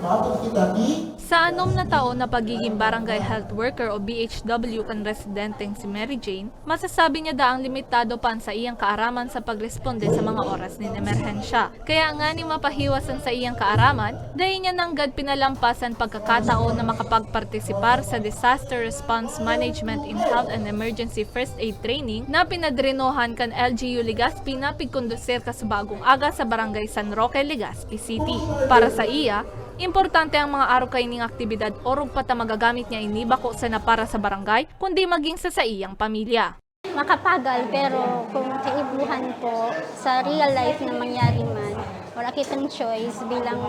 Sa 6 na taon na pagiging barangay health worker o BHW kan residenteng si Mary Jane, masasabi niya daang limitado pa sa iyang kaaraman sa pagresponde sa mga oras ng emerhensya. Kaya nga ni mapahiwasan sa iyang kaaraman, dahil niya nanggad pinalampasan pagkakataon na makapagpartisipar sa Disaster Response Management in Health and Emergency First Aid Training na pinadrenohan kan LGU Legazpi na pigkondusir kasubagong aga sa barangay San Roque, Legazpi City. Para sa iya, importante ang mga araw kaining aktibidad orog pata magagamit niya inibako sa na para sa barangay, kundi maging sa iyang pamilya. Makapagal, pero kung kaibuhan po sa real life na mangyari man, wala kitang choice bilang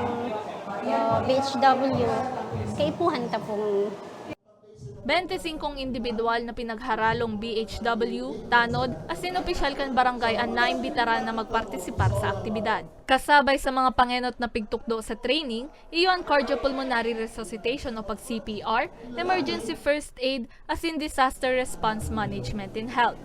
BHW, kaibuhan ta pong 25 individual na pinagharalong BHW, tanod, asin opisyal kan barangay ang naimbitaran na magpartisipar sa aktibidad. Kasabay sa mga pangenot na pigtukdo sa training, iyon cardiopulmonary resuscitation o pag-CPR, emergency first aid, asin disaster response management in health.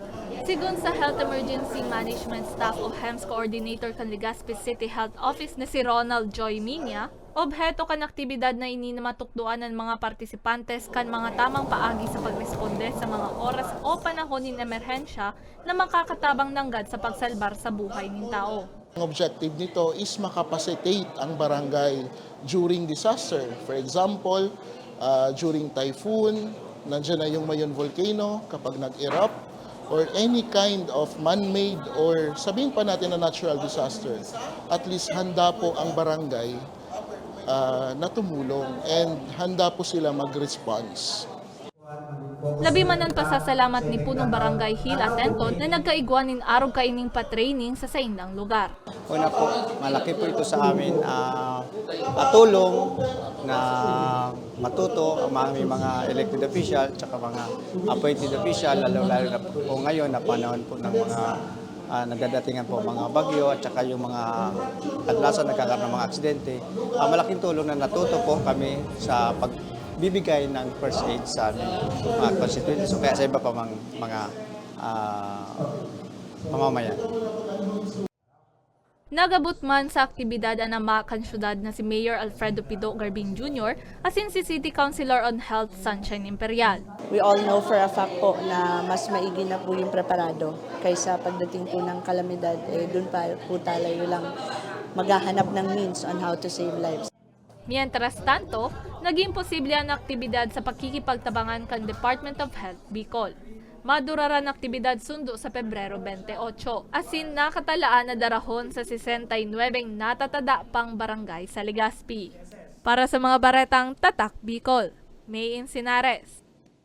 Sigun sa Health Emergency Management Staff o HEMS Coordinator kan Legazpi City Health Office na si Ronald Joy Minya, obheto kan aktibidad na ininamatukduan ng mga partisipantes kan mga tamang paagi sa pagresponde sa mga oras o panahon ng emerhensya na makakatabang nanggad sa pagsalbar sa buhay ng tao. Ang objective nito is makapacitate ang barangay during disaster. For example, during typhoon, nandiyan na yung Mayon Volcano kapag nag-erupt, or any kind of man-made or sabihin pa natin na natural disaster. At least handa po ang barangay na tumulong and handa po sila mag-response. Labi man ang pasasalamat ni Punong Barangay Hill Atenton na nagkaigwanin arog kaining pa-training sa saindang lugar. Una po, malaki po ito sa amin tulong na matuto ang mga elected official at mga appointed official, lalo-lalo na po ngayon na panahon po ng mga nagdadatingan po mga bagyo at saka yung mga kadalasan nagkakaroon ng mga aksidente. Malaking tulong na natuto po kami sa pagbibigay ng first aid sa mga constituents o kaya sa iba pa mga mamamayan. Nagabot man sa aktibidad ang namakan syudad na si Mayor Alfredo Pido Garbin Jr. asin si City Councilor on Health Sunshine Imperial. We all know for a fact po na mas maigi na po yung preparado kaysa pagdating po ng kalamidad, doon pa po tayo lang maghahanap ng means on how to save lives. Mientras tanto, naging posible ang aktibidad sa pakikipagtabangan kan Department of Health Bicol. Maduraran aktibidad sundo sa Pebrero 28, asin nakatalaan na darahon sa 69 natatada pang barangay sa Legazpi. Para sa mga baretang Tatak Bicol, May Encinares.